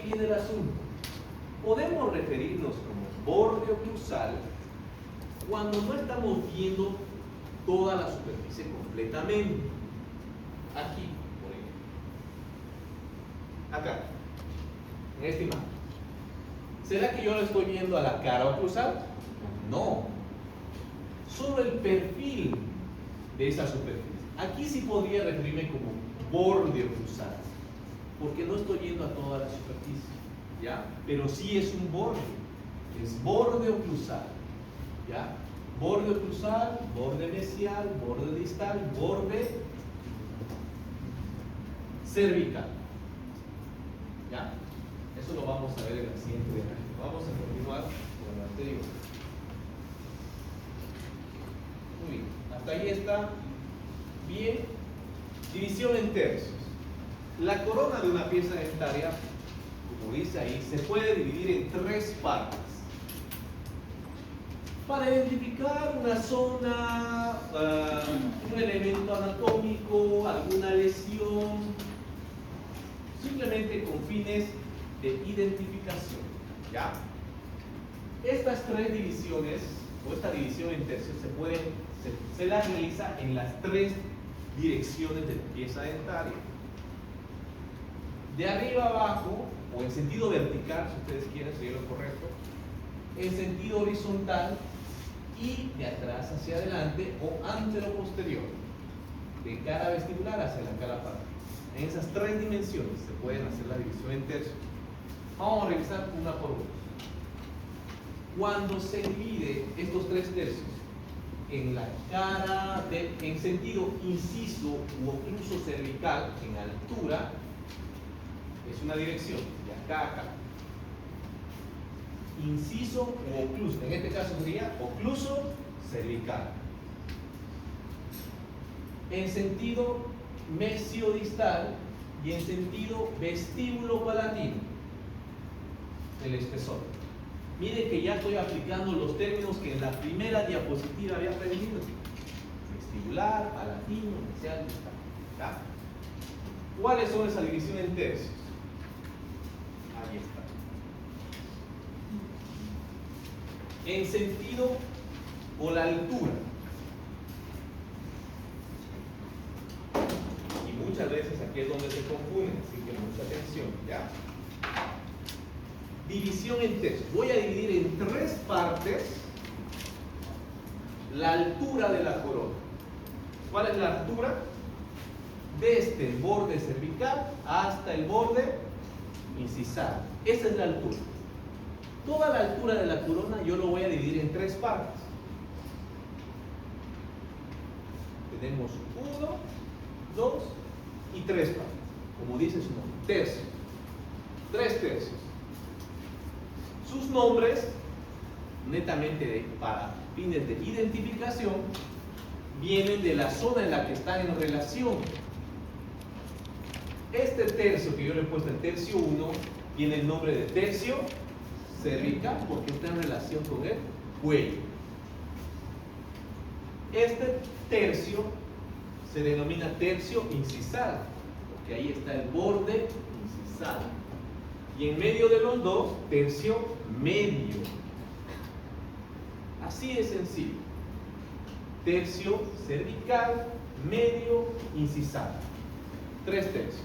viene el asunto. Podemos referirnos como borde oclusal cuando no estamos viendo toda la superficie completamente. Aquí, por ejemplo. Acá, en esta imagen. ¿Será que yo lo estoy viendo a la cara oclusal? No. Solo el perfil de esa superficie. Aquí sí podría referirme como borde oclusal, porque no estoy viendo a toda la superficie, ¿ya? Pero sí es un borde, es borde oclusal, ¿ya? Borde oclusal, borde mesial, borde distal, borde cervical, ¿ya? Eso lo vamos a ver en la siguiente imagen. Vamos a continuar con lo anterior. Muy bien, hasta ahí está bien. División en tercios. La corona de una pieza dentaria, como dice ahí, se puede dividir en tres partes. Para identificar una zona, un elemento anatómico, alguna lesión, simplemente con fines de identificación, ¿ya? Estas tres divisiones, o esta división en tercios, se la realiza en las tres direcciones de la pieza dentaria. De arriba a abajo, o en sentido vertical, si ustedes quieren, sería lo correcto, en sentido horizontal, y de atrás hacia adelante, o antero-posterior, de cara vestibular hacia la cara paral. En esas tres dimensiones se pueden hacer la división en tercios. Vamos a revisar una por una. Cuando se divide estos tres tercios en la cara, en sentido inciso u ocluso cervical, en altura, es una dirección, de acá a acá. Inciso u ocluso, en este caso sería ocluso cervical. En sentido mesiodistal y en sentido vestíbulo palatino, el espesor. Miren que ya estoy aplicando los términos que en la primera diapositiva había aprendido. Vestibular, palatino, mesial, distal. ¿Ya? ¿Cuáles son esa división en tercios? Ahí está. En sentido o la altura. Y muchas veces aquí es donde se confunden, así que mucha atención, ¿ya? División en tercios. Voy a dividir en tres partes la altura de la corona. ¿Cuál es la altura? Desde el borde cervical hasta el borde incisal. Esa es la altura. Toda la altura de la corona yo lo voy a dividir en tres partes. Tenemos 1, 2 y 3 partes. Como dice su nombre, tercio. 3 tercios. Sus nombres, netamente para fines de identificación, vienen de la zona en la que están en relación. Este tercio que yo le he puesto el tercio 1 tiene el nombre de tercio cervical porque está en relación con el cuello. Este tercio se denomina tercio incisal porque ahí está el borde incisal. Y en medio de los dos, tercio medio. Así de sencillo. Tercio cervical, medio, incisal. 3 tercios.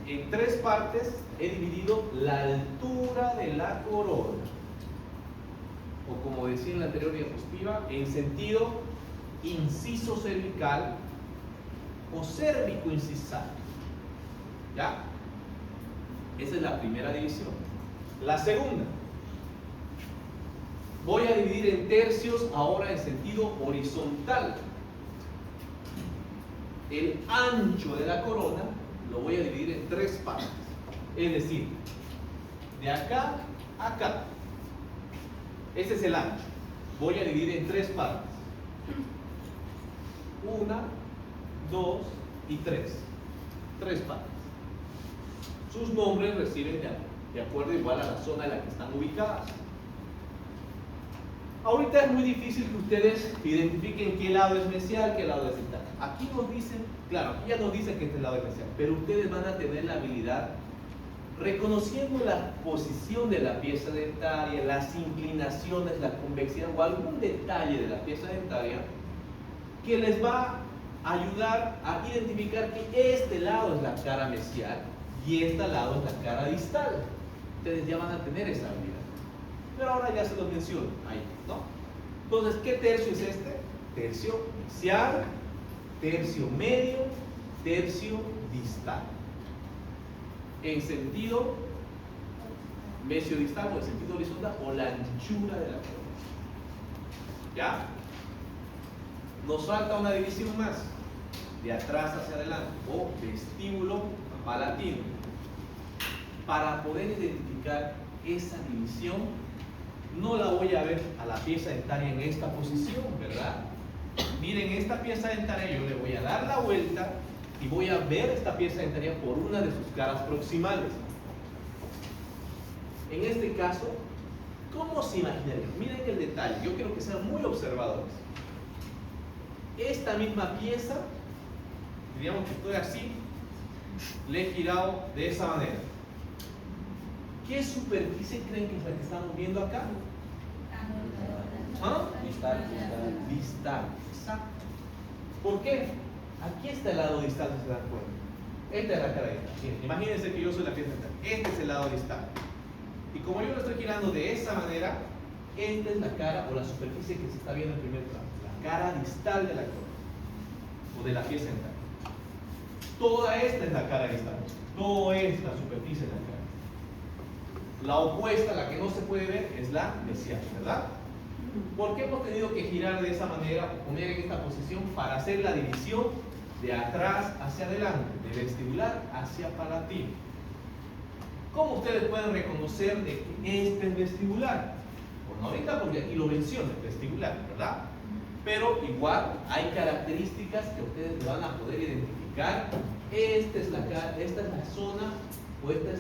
En 3 partes he dividido la altura de la corona. O como decía en la anterior diapositiva, en sentido inciso cervical o cérvico incisal. ¿Ya? Esa es la primera división. La segunda, voy a dividir en tercios ahora en sentido horizontal. El ancho de la corona lo voy a dividir en 3 partes. Es decir, de acá a acá. Ese es el ancho. Voy a dividir en 3 partes. 1, 2 y 3. 3 partes. Sus nombres reciben de acuerdo igual a la zona en la que están ubicadas. Ahorita es muy difícil que ustedes identifiquen qué lado es mesial, qué lado es dental. Aquí nos dicen, claro, aquí ya nos dicen que este lado es mesial, pero ustedes van a tener la habilidad, reconociendo la posición de la pieza dentaria, las inclinaciones, la convexidad o algún detalle de la pieza dentaria, que les va a ayudar a identificar que este lado es la cara mesial y este lado es la cara distal. Ustedes ya van a tener esa habilidad. Pero ahora ya se los menciono ahí, ¿no? Entonces, ¿qué tercio es este? Tercio mesial, tercio medio, tercio distal. En sentido mesio-distal o en sentido horizontal o la anchura de la cornea. ¿Ya? Nos falta una división más, de atrás hacia adelante, o vestíbulo palatino. Para poder identificar esa división, no la voy a ver a la pieza dentaria en esta posición, ¿verdad? Miren, esta pieza dentaria yo le voy a dar la vuelta y voy a ver esta pieza dentaria por una de sus caras proximales. En este caso, ¿cómo se imaginaría? Miren el detalle, yo quiero que sean muy observadores. Esta misma pieza, diríamos que estoy así, le he girado de esa manera. ¿Qué superficie creen que es la que estamos viendo acá? ¿Ah? Distal. Distal, exacto. ¿Por qué? Aquí está el lado distal, si se dan cuenta. Esta es la cara distal. Miren, imagínense que yo soy la pieza distal. Este es el lado distal. Y como yo lo estoy girando de esa manera, esta es la cara o la superficie que se está viendo en primer plano. La cara distal de la cornea o de la pieza dental. Toda esta es la cara distal. Toda esta superficie es la cara. La opuesta, la que no se puede ver, es la mesial, ¿verdad? ¿Por qué hemos tenido que girar de esa manera o poner en esta posición? Para hacer la división de atrás hacia adelante, de vestibular hacia palatino. ¿Cómo ustedes pueden reconocer de que este es vestibular? Bueno, ahorita porque aquí lo menciona, vestibular, ¿verdad? Pero igual hay características que ustedes van a poder identificar. Esta es la zona o esta es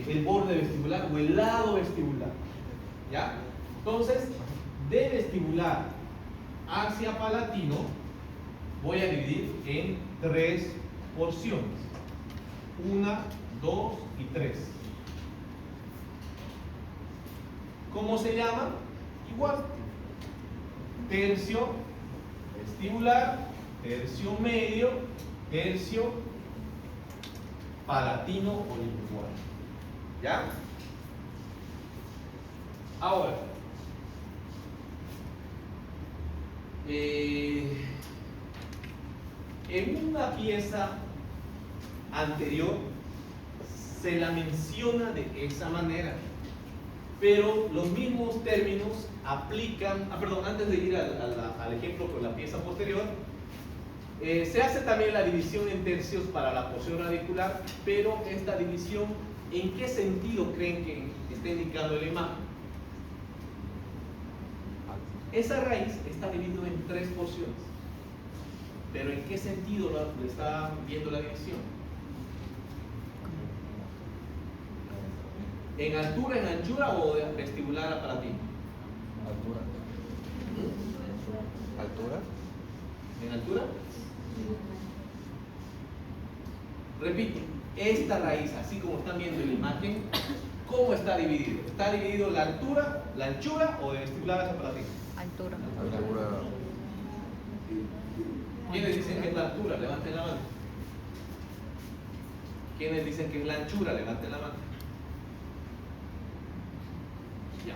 el borde vestibular o el lado vestibular. ¿Ya? Entonces, de vestibular hacia palatino voy a dividir en 3 porciones. 1, 2 y 3. ¿Cómo se llama? Igual. Tercio vestibular, tercio medio, tercio palatino o lingual. ¿Ya? Ahora, en una pieza anterior se la menciona de esa manera, pero los mismos términos aplican, antes de ir al ejemplo con la pieza posterior, se hace también la división en tercios para la porción radicular, pero esta división, ¿en qué sentido creen que está indicando la imagen? Esa raíz está dividida en 3 porciones, pero ¿en qué sentido le está viendo la división? ¿En altura, en anchura o de vestibular a palatino? Altura. ¿En altura? Repito, esta raíz, así como están viendo en la imagen, ¿cómo está dividido? ¿Está dividido la altura, la anchura o de vestibular hacia palatino? Altura. ¿Quiénes dicen que es la altura? Levanten la mano. ¿Quiénes dicen que es la anchura? Levanten la mano. Ya.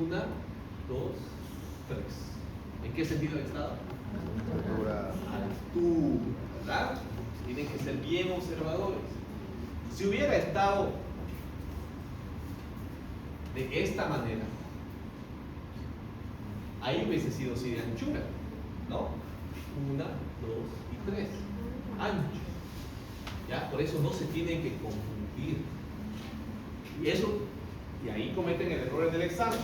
Una, dos, tres. ¿En qué sentido ha estado? Altura. Altura, ¿verdad? Tienen que ser bien observadores. Si hubiera estado de esta manera, ahí hubiese sido así de anchura, ¿no? 1, 2 y 3. Ancho. ¿Ya? Por eso no se tienen que confundir. Y ahí cometen el error del examen.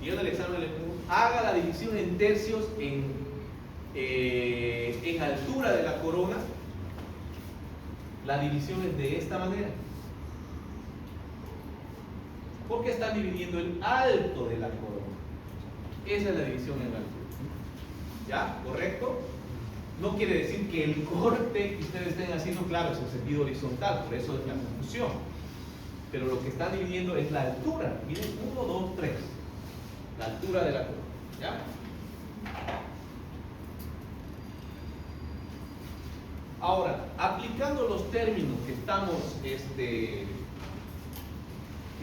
Si yo en el examen le pregunto, haga la división en tercios en en altura de la corona, la división es de esta manera. Porque están dividiendo el alto de la corona. Esa es la división en altura. ¿Ya? ¿Correcto? No quiere decir que el corte que ustedes estén haciendo, claro, es en sentido horizontal, por eso es la confusión. Pero lo que están dividiendo es la altura. Miren, 1, 2, 3. La altura de la corona. ¿Ya? Ahora, aplicando los términos que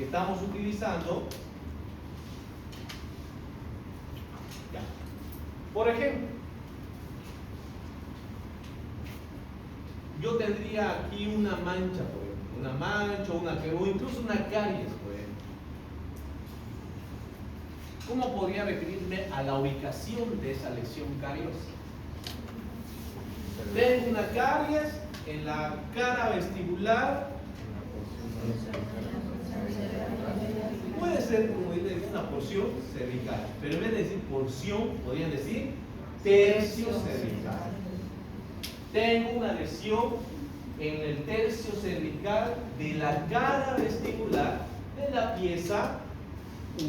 estamos utilizando, ya. Por ejemplo, yo tendría aquí una mancha, por ejemplo, una mancha o incluso una caries, por ejemplo. ¿Cómo podría referirme a la ubicación de esa lesión cariosa? Tengo una caries en la cara vestibular. Puede ser, como dice, una porción cervical, pero en vez de decir porción, podrían decir tercio cervical. Tengo una lesión en el tercio cervical de la cara vestibular de la pieza 1-1,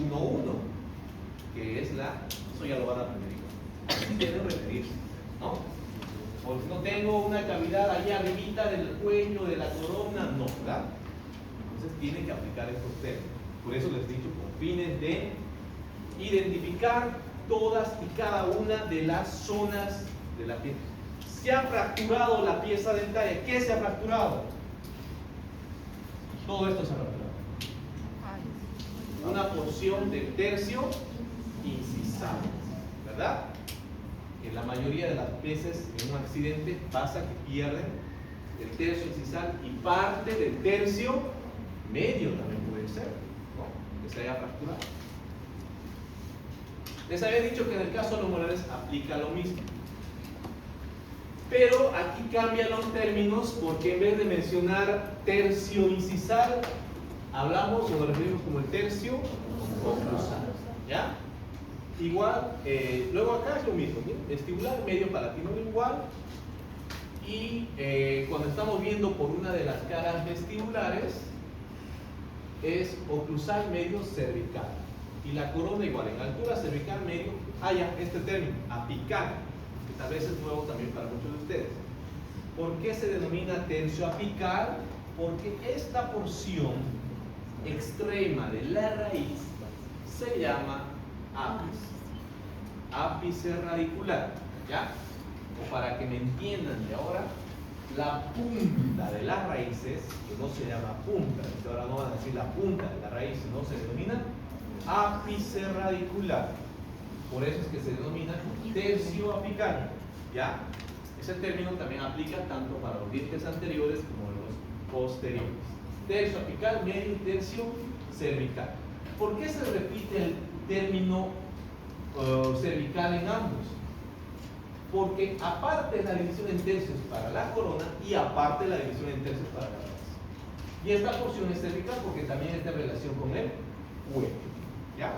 que es eso ya lo van a aprender igual. Así deben referirse, ¿no? Porque no tengo una cavidad allá arribita del cuello, de la corona, no, ¿verdad? Entonces tienen que aplicar estos términos. Por eso les he dicho, con fines de identificar todas y cada una de las zonas de la pieza. Se ha fracturado la pieza dentaria. ¿Qué se ha fracturado? Todo esto se ha fracturado. Una porción del tercio incisal, ¿verdad? En la mayoría de las veces en un accidente pasa que pierden el tercio incisal y parte del tercio medio también puede ser, ¿no? Que se haya fracturado. Les había dicho que en el caso de los molares aplica lo mismo. Pero aquí cambian los términos porque en vez de mencionar tercio incisal, hablamos o nos referimos como el tercio oclusal. ¿Ya? Igual, luego acá es lo mismo, ¿sí? Vestibular, medio palatino lingual. Y cuando estamos viendo por una de las caras vestibulares, es oclusal medio cervical. Y la corona igual, en altura cervical medio, este término, apical, que tal vez es nuevo también para muchos de ustedes. ¿Por qué se denomina tercio apical? Porque esta porción extrema de la raíz se llama ápice radicular, ¿ya? O para que me entiendan de ahora, la punta de las raíces, que no se llama punta, que ahora no van a decir la punta de la raíz, sino se denomina ápice radicular. Por eso es que se denomina tercio apical, ¿ya? Ese término también aplica tanto para los dientes anteriores como los posteriores. Tercio apical, medio y tercio cervical. ¿Por qué se repite el término cervical en ambos? Porque aparte la división en tercios para la corona y aparte la división en tercios para la raíz. Y esta porción es cervical porque también está en relación con el cuello. ¿Ya?